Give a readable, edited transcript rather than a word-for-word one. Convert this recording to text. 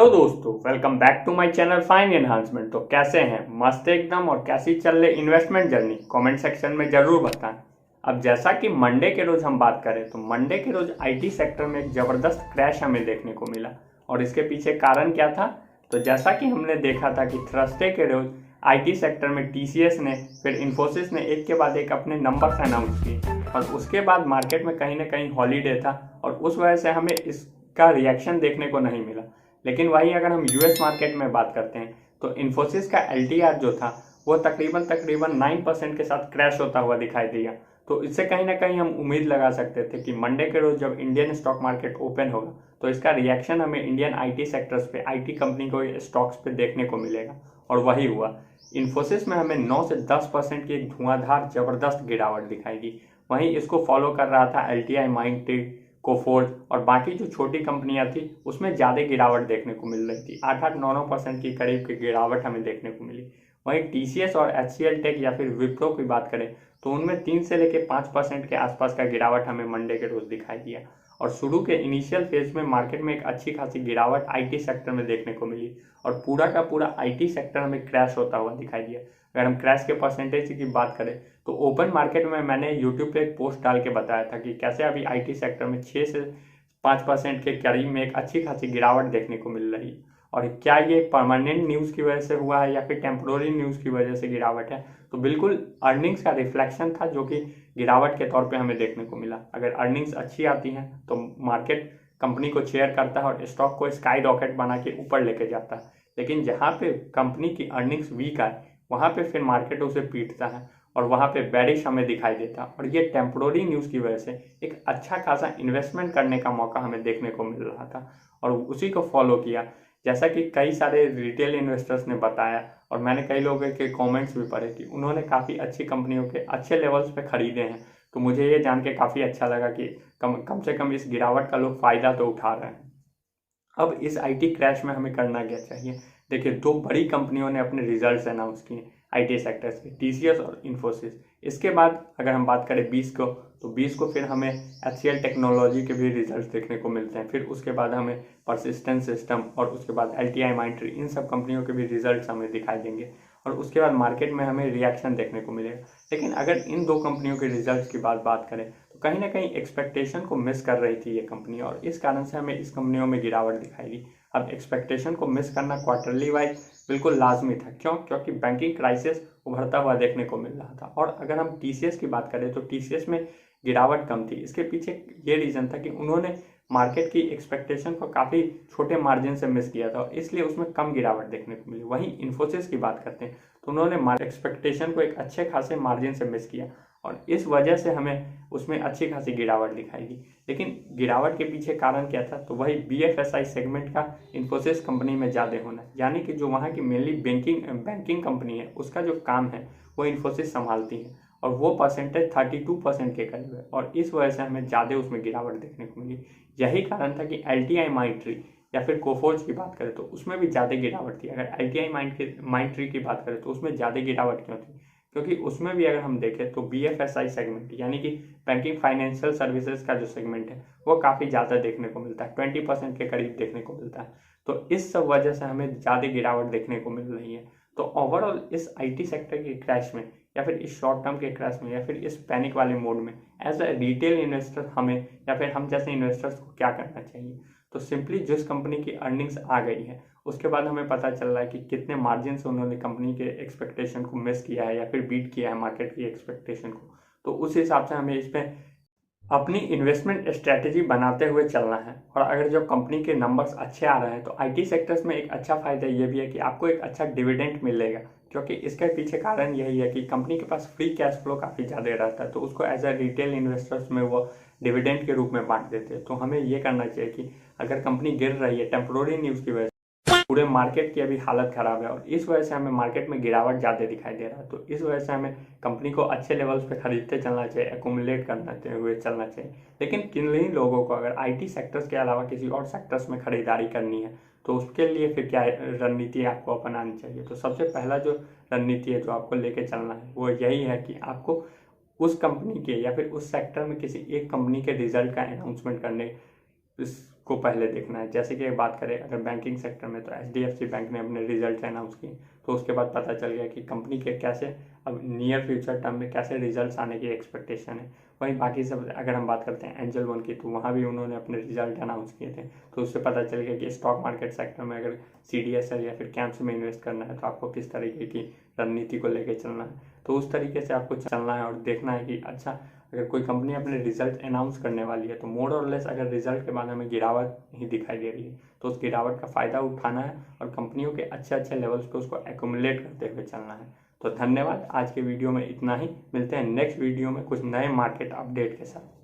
Hello दोस्तों, welcome back to my channel fine enhancement. तो कैसे हैं? मस्त एकदम। और कैसी चल रही इन्वेस्टमेंट जर्नी? कमेंट सेक्शन में जरूर बताएं। अब जैसा कि मंडे के रोज हम बात करें तो मंडे के रोज आईटी सेक्टर में एक जबरदस्त क्रैश हमें देखने को मिला। और इसके पीछे कारण क्या था? तो जैसा कि हमने देखा था कि थर्सडे के रोज आईटी सेक्टर में टीसीएस ने फिर इन्फोसिस ने एक के बाद एक अपने नंबर्स अनाउंस किए और उसके बाद मार्केट में कहीं ना कहीं हॉलीडे था और उस वजह से हमें इसका रिएक्शन देखने को नहीं मिला। लेकिन वहीं अगर हम यूएस मार्केट में बात करते हैं तो इन्फोसिस का एलटीआर जो था वो तकरीबन 9% के साथ क्रैश होता हुआ दिखाई दिया। तो इससे कहीं ना कहीं हम उम्मीद लगा सकते थे कि मंडे के रोज जब इंडियन स्टॉक मार्केट ओपन होगा तो इसका रिएक्शन हमें इंडियन आईटी सेक्टर्स पे, आईटी कंपनी को स्टॉक्स पे देखने को मिलेगा। और वही हुआ। इन्फोसिस में हमें 9 से 10% की एक धुआंधार जबरदस्त गिरावट दिखाई दी। वहीं इसको फॉलो कर रहा था एलटीआई, माइंडट्री, कोफोर्ज और बाकी जो छोटी कंपनियां थी उसमें ज़्यादा गिरावट देखने को मिल रही थी। 8-9% की करीब की गिरावट हमें देखने को मिली। वहीं टीसीएस और एचसीएल टेक या फिर विप्रो की बात करें तो उनमें 3 से लेकर 5% के आसपास का गिरावट हमें मंडे के रोज दिखाई दिया। और शुरू के इनिशियल फेज में मार्केट में एक अच्छी खासी गिरावट आईटी सेक्टर में देखने को मिली और पूरा का पूरा आईटी सेक्टर हमें क्रैश होता हुआ दिखाई दिया। अगर हम क्रैश के परसेंटेज की बात करें तो ओपन मार्केट में मैंने यूट्यूब पे एक पोस्ट डाल के बताया था कि कैसे अभी आईटी सेक्टर में 6 से 5% के करीब में एक अच्छी खासी गिरावट देखने को मिल रही है। और क्या ये परमानेंट न्यूज़ की वजह से हुआ है या फिर टेम्पोररी न्यूज़ की वजह से गिरावट है? तो बिल्कुल अर्निंग्स का रिफ्लेक्शन था जो कि गिरावट के तौर पे हमें देखने को मिला। अगर अर्निंग्स अच्छी आती हैं तो मार्केट कंपनी को चेयर करता है और स्टॉक को स्काई रॉकेट बना के ऊपर लेके जाता है। लेकिन जहाँ पे कंपनी की अर्निंग्स वीक आए वहाँ पे फिर मार्केट उसे पीटता है और वहाँ पे बेरिश हमें दिखाई देता। और ये टेम्पोररी न्यूज़ की वजह से एक अच्छा खासा इन्वेस्टमेंट करने का मौका हमें देखने को मिल रहा था और उसी को फॉलो किया। जैसा कि कई सारे रिटेल इन्वेस्टर्स ने बताया और मैंने कई लोगों के कमेंट्स भी पढ़े कि उन्होंने काफ़ी अच्छी कंपनियों के अच्छे लेवल्स पे खरीदे हैं। तो मुझे ये जान के काफ़ी अच्छा लगा कि कम से कम इस गिरावट का लोग फ़ायदा तो उठा रहे हैं। अब इस आईटी क्रैश में हमें करना क्या चाहिए? देखिए, दो बड़ी कंपनियों ने अपने रिजल्ट्स अनाउंस किए आईटी सेक्टर्स के, टीसीएस और इन्फोसिस। इसके बाद अगर हम बात करें 20 को तो 20 को फिर हमें एचसीएल टेक्नोलॉजी के भी रिजल्ट्स देखने को मिलते हैं। फिर उसके बाद हमें परसिस्टेंट सिस्टम और उसके बाद एलटीआई, माइंडट्री, इन सब कंपनियों के भी रिजल्ट्स हमें दिखाई देंगे और उसके बाद मार्केट में हमें रिएक्शन देखने को मिलेगा। लेकिन अगर इन दो कंपनियों के रिजल्ट्स की बात करें तो कहीं ना कहीं एक्सपेक्टेशन को मिस कर रही थी ये कंपनी और इस कारण से हमें इस कंपनियों में गिरावट दिखाई दी। अब एक्सपेक्टेशन को मिस करना क्वार्टरली वाइज बिल्कुल लाजमी था। क्यों? क्योंकि बैंकिंग क्राइसिस उभरता हुआ देखने को मिल रहा था। और अगर हम टीसीएस की बात करें तो टीसीएस में गिरावट कम थी। इसके पीछे ये रीज़न था कि उन्होंने मार्केट की एक्सपेक्टेशन को काफ़ी छोटे मार्जिन से मिस किया था और इसलिए उसमें कम गिरावट देखने को मिली। वहीं इन्फोसिस की बात करते हैं तो उन्होंने एक्सपेक्टेशन को एक अच्छे खासे मार्जिन से मिस किया और इस वजह से हमें उसमें अच्छी खासी गिरावट दिखाई दी। लेकिन गिरावट के पीछे कारण क्या था? तो वही बीएफएसआई सेगमेंट का इन्फोसिस कंपनी में ज़्यादा होना, यानी कि जो वहाँ की मेनली बैंकिंग कंपनी है उसका जो काम है वो इन्फोसिस संभालती है और वो परसेंटेज 32% के करीब है और इस वजह से हमें ज़्यादा उसमें गिरावट देखने को मिली। यही कारण था कि एलटीआई, माइंडट्री या फिर कोफोर्ज की बात करें तो उसमें भी ज़्यादा गिरावट थी। अगर एलटीआई, माइंडट्री की बात करें तो उसमें ज़्यादा गिरावट क्यों थी? क्योंकि उसमें भी अगर हम देखें तो बीएफएसआई सेगमेंट यानी कि बैंकिंग फाइनेंशियल सर्विसेज का जो सेगमेंट है वो काफ़ी ज़्यादा देखने को मिलता है, 20% के करीब देखने को मिलता है। तो इस सब वजह से हमें ज़्यादा गिरावट देखने को मिल रही है। तो ओवरऑल इस आईटी सेक्टर के क्रैश में या फिर इस शॉर्ट टर्म के क्रैश में या फिर इस पैनिक वाले मोड में एज अ रिटेल इन्वेस्टर हमें या फिर हम जैसे इन्वेस्टर्स को क्या करना चाहिए? तो सिंपली जिस कंपनी की अर्निंग्स आ गई है उसके बाद हमें पता चल रहा है कि कितने मार्जिन से उन्होंने कंपनी के एक्सपेक्टेशन को मिस किया है या फिर बीट किया है मार्केट की एक्सपेक्टेशन को, तो उस हिसाब से हमें इसमें अपनी इन्वेस्टमेंट स्ट्रैटेजी बनाते हुए चलना है। और अगर जो कंपनी के नंबर्स अच्छे आ रहे हैं तो आईटी सेक्टर्स में एक अच्छा फायदा ये भी है कि आपको एक अच्छा डिविडेंड मिलेगा, क्योंकि इसके पीछे कारण यही है कि कंपनी के पास फ्री कैश फ्लो काफ़ी ज़्यादा रहता है तो उसको एज अ रिटेल इन्वेस्टर्स में वो डिविडेंड के रूप में बांट देते हैं। तो हमें ये करना चाहिए कि अगर कंपनी गिर रही है टेम्प्रोरी न्यूज़ की वजह पूरे मार्केट की अभी हालत खराब है और इस वजह से हमें मार्केट में गिरावट ज़्यादा दिखाई दे रहा है, तो इस वजह से हमें कंपनी को अच्छे लेवल्स पे खरीदते चलना चाहिए, एक्यूमुलेट करते हुए चलना चाहिए। लेकिन किन्हीं लोगों को अगर आईटी सेक्टर्स के अलावा किसी और सेक्टर्स में खरीदारी करनी है तो उसके लिए फिर क्या रणनीति आपको अपनानी चाहिए? तो सबसे पहला जो रणनीति है जो आपको लेके चलना है वो यही है कि आपको उस कंपनी के या फिर उस सेक्टर में किसी एक कंपनी के रिजल्ट का अनाउंसमेंट करने इसको पहले देखना है। जैसे कि बात करें अगर बैंकिंग सेक्टर में, तो HDFC बैंक ने अपने रिजल्ट अनाउंस किए, तो उसके बाद पता चल गया कि कंपनी के कैसे अब नियर फ्यूचर टर्म में कैसे रिजल्ट्स आने की एक्सपेक्टेशन है। वहीं बाकी सब अगर हम बात करते हैं एंजल वन की, तो वहाँ भी उन्होंने अपने रिजल्ट अनाउंस किए थे, तो उससे पता चल गया कि स्टॉक मार्केट सेक्टर में अगर CDSL या फिर कैंप्स में इन्वेस्ट करना है तो आपको किस तरीके की रणनीति को लेकर चलना है। तो उस तरीके से आपको चलना है और देखना है कि अच्छा अगर कोई कंपनी अपने रिजल्ट अनाउंस करने वाली है तो मोर और लेस अगर रिजल्ट के बाद हमें गिरावट ही दिखाई दे रही है तो उस गिरावट का फ़ायदा उठाना है और कंपनियों के अच्छे अच्छे लेवल्स पे उसको एक्यूमुलेट करते हुए चलना है। तो धन्यवाद, आज के वीडियो में इतना ही। मिलते हैं नेक्स्ट वीडियो में कुछ नए मार्केट अपडेट के साथ।